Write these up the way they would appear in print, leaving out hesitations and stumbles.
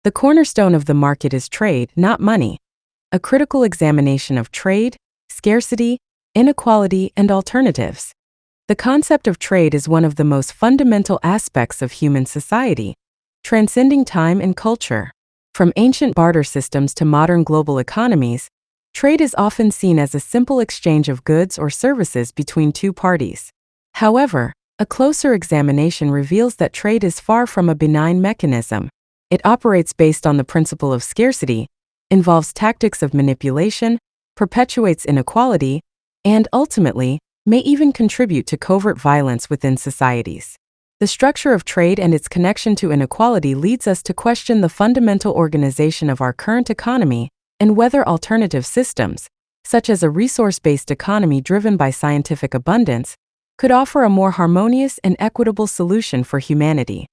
The cornerstone of the market is trade, not money. A critical examination of trade, scarcity, inequality, and alternatives. The concept of trade is one of the most fundamental aspects of human society, transcending time and culture. From ancient barter systems to modern global economies, trade is often seen as a simple exchange of goods or services between two parties. However, a closer examination reveals that trade is far from a benign mechanism. It operates based on the principle of scarcity, involves tactics of manipulation, perpetuates inequality, and ultimately, may even contribute to covert violence within societies. The structure of trade and its connection to inequality leads us to question the fundamental organization of our current economy and whether alternative systems, such as a resource-based economy driven by scientific abundance, could offer a more harmonious and equitable solution for humanity.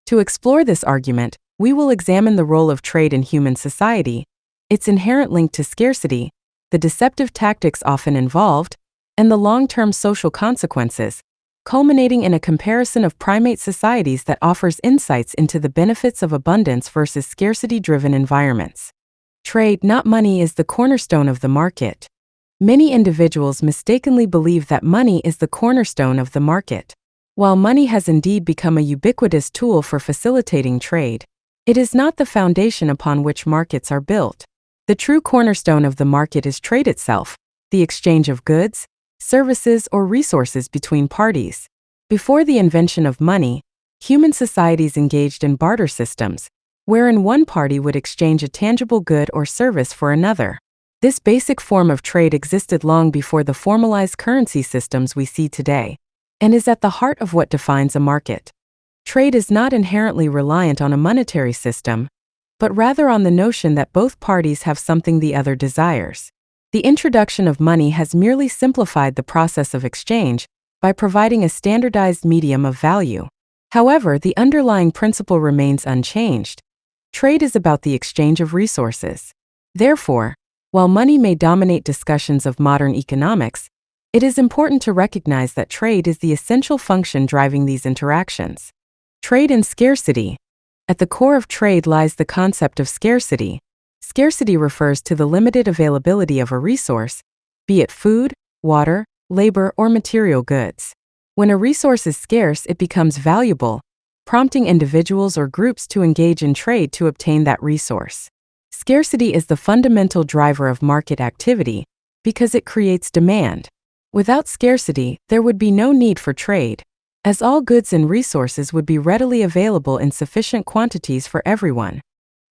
To explore this argument, we will examine the role of trade in human society, its inherent link to scarcity, the deceptive tactics often involved, and the long-term social consequences, culminating in a comparison of primate societies that offers insights into the benefits of abundance versus scarcity-driven environments. Trade, not money, is the cornerstone of the market. Many individuals mistakenly believe that money is the cornerstone of the market. While money has indeed become a ubiquitous tool for facilitating trade, it is not the foundation upon which markets are built. The true cornerstone of the market is trade itself, the exchange of goods, services, or resources between parties. Before the invention of money, human societies engaged in barter systems, wherein one party would exchange a tangible good or service for another. This basic form of trade existed long before the formalized currency systems we see today, and is at the heart of what defines a market. Trade is not inherently reliant on a monetary system, but rather on the notion that both parties have something the other desires. The introduction of money has merely simplified the process of exchange by providing a standardized medium of value. However, the underlying principle remains unchanged. Trade is about the exchange of resources. Therefore, while money may dominate discussions of modern economics, it is important to recognize that trade is the essential function driving these interactions. Trade and scarcity. At the core of trade lies the concept of scarcity. Scarcity refers to the limited availability of a resource, be it food, water, labor, or material goods. When a resource is scarce, it becomes valuable, prompting individuals or groups to engage in trade to obtain that resource. Scarcity is the fundamental driver of market activity because it creates demand. Without scarcity, there would be no need for trade, as all goods and resources would be readily available in sufficient quantities for everyone.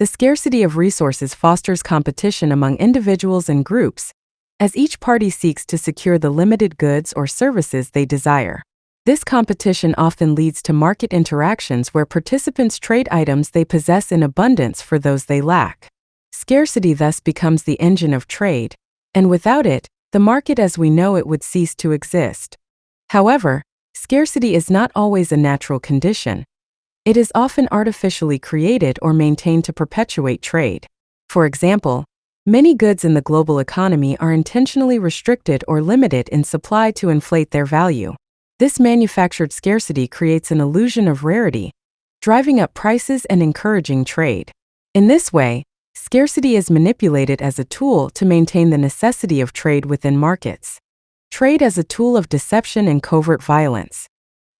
The scarcity of resources fosters competition among individuals and groups, as each party seeks to secure the limited goods or services they desire. This competition often leads to market interactions where participants trade items they possess in abundance for those they lack. Scarcity thus becomes the engine of trade, and without it, the market as we know it would cease to exist. However, scarcity is not always a natural condition. It is often artificially created or maintained to perpetuate trade. For example, many goods in the global economy are intentionally restricted or limited in supply to inflate their value. This manufactured scarcity creates an illusion of rarity, driving up prices and encouraging trade. In this way, scarcity is manipulated as a tool to maintain the necessity of trade within markets. Trade as a tool of deception and covert violence.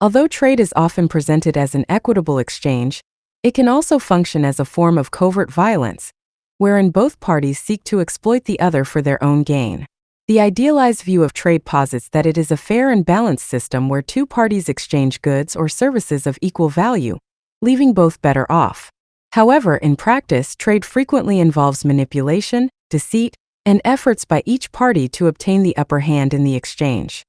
Although trade is often presented as an equitable exchange, it can also function as a form of covert violence, wherein both parties seek to exploit the other for their own gain. The idealized view of trade posits that it is a fair and balanced system where two parties exchange goods or services of equal value, leaving both better off. However, in practice, trade frequently involves manipulation, deceit, and efforts by each party to obtain the upper hand in the exchange.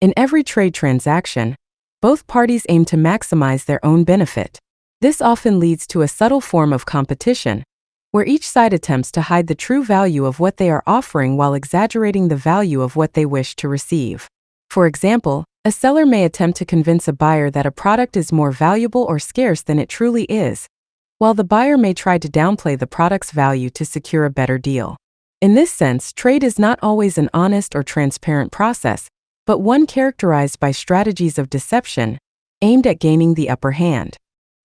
In every trade transaction, both parties aim to maximize their own benefit. This often leads to a subtle form of competition, where each side attempts to hide the true value of what they are offering while exaggerating the value of what they wish to receive. For example, a seller may attempt to convince a buyer that a product is more valuable or scarce than it truly is, while the buyer may try to downplay the product's value to secure a better deal. In this sense, trade is not always an honest or transparent process, but one characterized by strategies of deception, aimed at gaining the upper hand.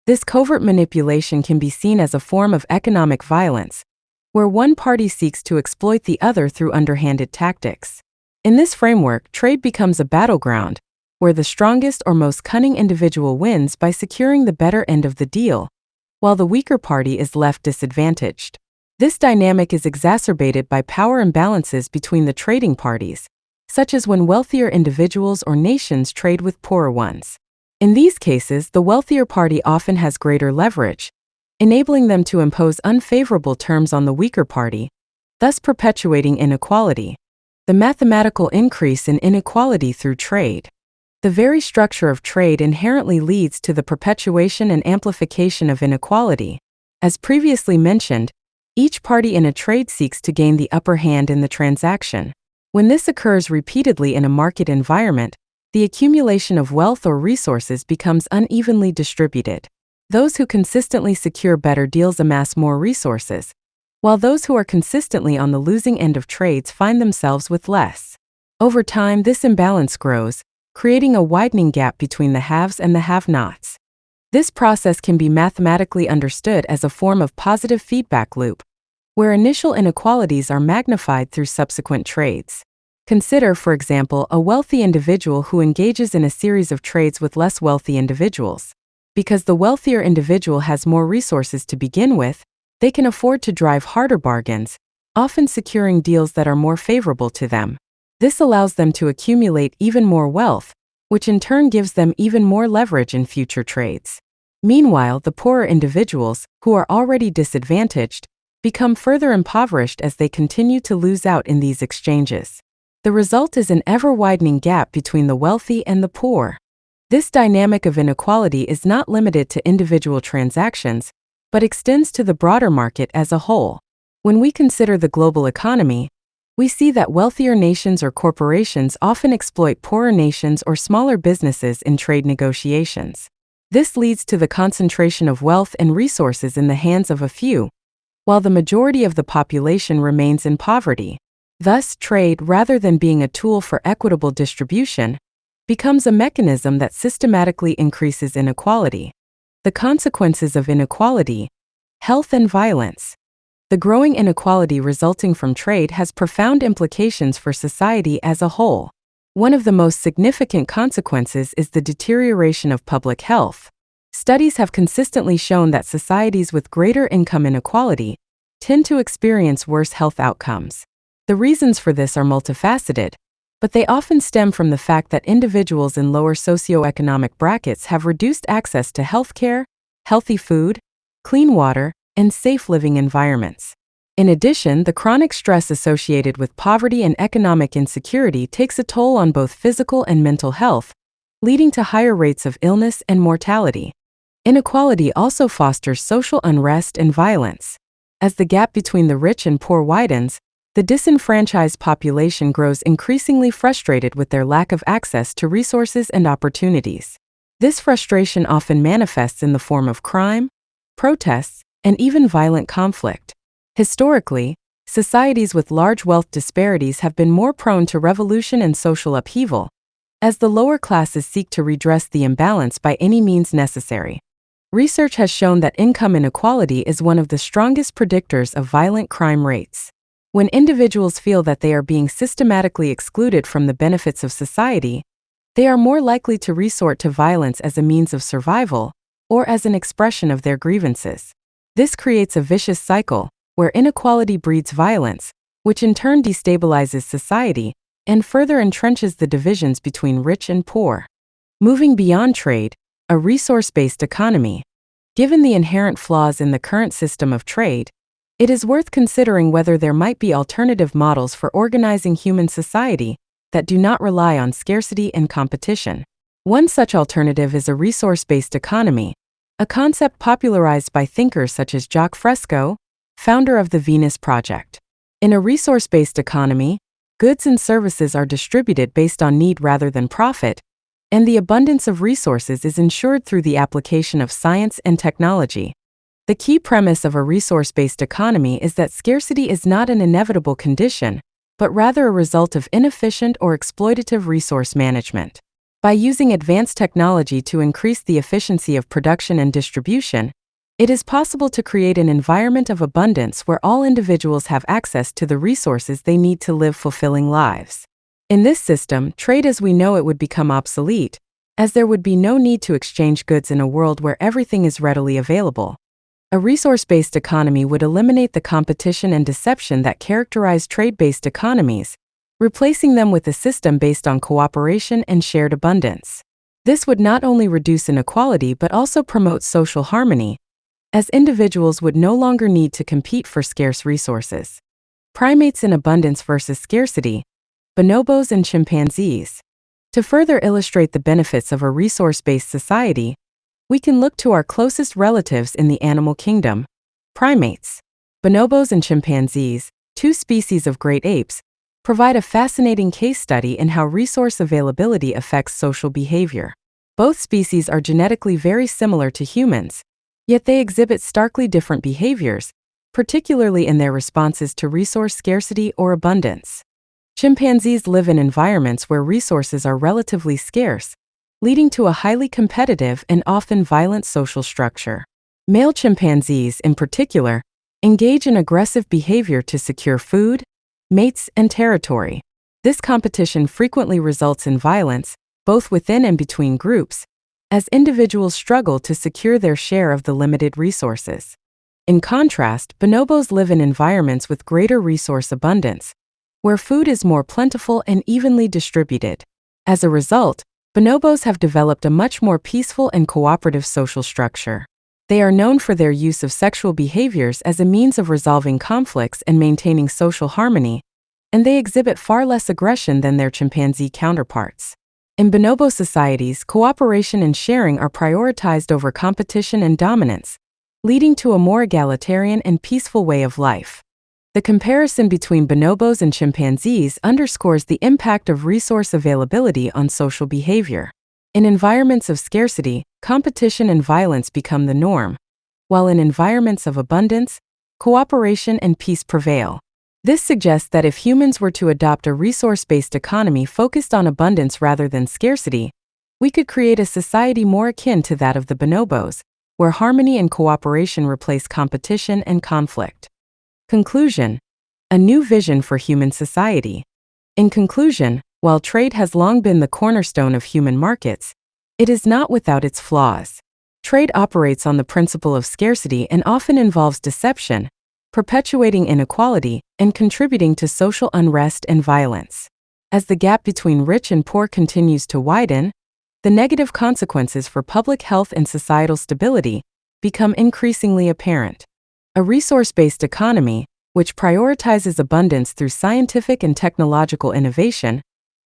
This covert manipulation can be seen as a form of economic violence, where one party seeks to exploit the other through underhanded tactics. In this framework, trade becomes a battleground, where the strongest or most cunning individual wins by securing the better end of the deal, while the weaker party is left disadvantaged. This dynamic is exacerbated by power imbalances between the trading parties, such as when wealthier individuals or nations trade with poorer ones. In these cases, the wealthier party often has greater leverage, enabling them to impose unfavorable terms on the weaker party, thus perpetuating inequality. The mathematical increase in inequality through trade. The very structure of trade inherently leads to the perpetuation and amplification of inequality. As previously mentioned, each party in a trade seeks to gain the upper hand in the transaction. When this occurs repeatedly in a market environment, the accumulation of wealth or resources becomes unevenly distributed. Those who consistently secure better deals amass more resources, while those who are consistently on the losing end of trades find themselves with less. Over time, this imbalance grows, creating a widening gap between the haves and the have-nots. This process can be mathematically understood as a form of positive feedback loop, where initial inequalities are magnified through subsequent trades. Consider, for example, a wealthy individual who engages in a series of trades with less wealthy individuals. Because the wealthier individual has more resources to begin with, they can afford to drive harder bargains, often securing deals that are more favorable to them. This allows them to accumulate even more wealth, which in turn gives them even more leverage in future trades. Meanwhile, the poorer individuals, who are already disadvantaged, become further impoverished as they continue to lose out in these exchanges. The result is an ever-widening gap between the wealthy and the poor. This dynamic of inequality is not limited to individual transactions, but extends to the broader market as a whole. When we consider the global economy, we see that wealthier nations or corporations often exploit poorer nations or smaller businesses in trade negotiations. This leads to the concentration of wealth and resources in the hands of a few, while the majority of the population remains in poverty. Thus, trade, rather than being a tool for equitable distribution, becomes a mechanism that systematically increases inequality. The consequences of inequality: health and violence. The growing inequality resulting from trade has profound implications for society as a whole. One of the most significant consequences is the deterioration of public health. Studies have consistently shown that societies with greater income inequality tend to experience worse health outcomes. The reasons for this are multifaceted, but they often stem from the fact that individuals in lower socioeconomic brackets have reduced access to healthcare, healthy food, clean water, and safe living environments. In addition, the chronic stress associated with poverty and economic insecurity takes a toll on both physical and mental health, leading to higher rates of illness and mortality. Inequality also fosters social unrest and violence. As the gap between the rich and poor widens, the disenfranchised population grows increasingly frustrated with their lack of access to resources and opportunities. This frustration often manifests in the form of crime, protests, and even violent conflict. Historically, societies with large wealth disparities have been more prone to revolution and social upheaval, as the lower classes seek to redress the imbalance by any means necessary. Research has shown that income inequality is one of the strongest predictors of violent crime rates. When individuals feel that they are being systematically excluded from the benefits of society, they are more likely to resort to violence as a means of survival or as an expression of their grievances. This creates a vicious cycle, where inequality breeds violence, which in turn destabilizes society and further entrenches the divisions between rich and poor. Moving beyond trade, a resource-based economy. Given the inherent flaws in the current system of trade, it is worth considering whether there might be alternative models for organizing human society that do not rely on scarcity and competition. One such alternative is a resource-based economy, a concept popularized by thinkers such as Jacques Fresco, founder of the Venus Project. In a resource-based economy, goods and services are distributed based on need rather than profit, and the abundance of resources is ensured through the application of science and technology. The key premise of a resource-based economy is that scarcity is not an inevitable condition, but rather a result of inefficient or exploitative resource management. By using advanced technology to increase the efficiency of production and distribution, it is possible to create an environment of abundance where all individuals have access to the resources they need to live fulfilling lives. In this system, trade as we know it would become obsolete, as there would be no need to exchange goods in a world where everything is readily available. A resource-based economy would eliminate the competition and deception that characterize trade-based economies, replacing them with a system based on cooperation and shared abundance. This would not only reduce inequality but also promote social harmony, as individuals would no longer need to compete for scarce resources. Primates in abundance versus scarcity, bonobos and chimpanzees. To further illustrate the benefits of a resource-based society, we can look to our closest relatives in the animal kingdom, primates. Bonobos and chimpanzees, two species of great apes, provide a fascinating case study in how resource availability affects social behavior. Both species are genetically very similar to humans, yet they exhibit starkly different behaviors, particularly in their responses to resource scarcity or abundance. Chimpanzees live in environments where resources are relatively scarce, leading to a highly competitive and often violent social structure. Male chimpanzees, in particular, engage in aggressive behavior to secure food, mates, and territory. This competition frequently results in violence, both within and between groups, as individuals struggle to secure their share of the limited resources. In contrast, bonobos live in environments with greater resource abundance, where food is more plentiful and evenly distributed. As a result, bonobos have developed a much more peaceful and cooperative social structure. They are known for their use of sexual behaviors as a means of resolving conflicts and maintaining social harmony, and they exhibit far less aggression than their chimpanzee counterparts. In bonobo societies, cooperation and sharing are prioritized over competition and dominance, leading to a more egalitarian and peaceful way of life. The comparison between bonobos and chimpanzees underscores the impact of resource availability on social behavior. In environments of scarcity, competition and violence become the norm, while in environments of abundance, cooperation and peace prevail. This suggests that if humans were to adopt a resource-based economy focused on abundance rather than scarcity, we could create a society more akin to that of the bonobos, where harmony and cooperation replace competition and conflict. Conclusion: a new vision for human society. In conclusion, while trade has long been the cornerstone of human markets, it is not without its flaws. Trade operates on the principle of scarcity and often involves deception, perpetuating inequality and contributing to social unrest and violence. As the gap between rich and poor continues to widen, the negative consequences for public health and societal stability become increasingly apparent. A resource-based economy, which prioritizes abundance through scientific and technological innovation,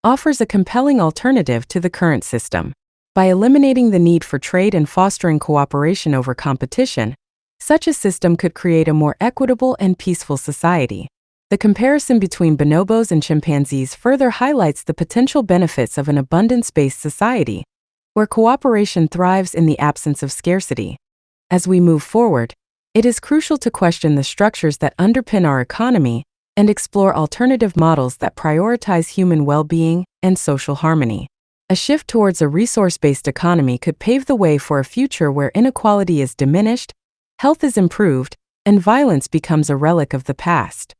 offers a compelling alternative to the current system. By eliminating the need for trade and fostering cooperation over competition, such a system could create a more equitable and peaceful society. The comparison between bonobos and chimpanzees further highlights the potential benefits of an abundance-based society, where cooperation thrives in the absence of scarcity. As we move forward, it is crucial to question the structures that underpin our economy and explore alternative models that prioritize human well-being and social harmony. A shift towards a resource-based economy could pave the way for a future where inequality is diminished, health is improved, and violence becomes a relic of the past.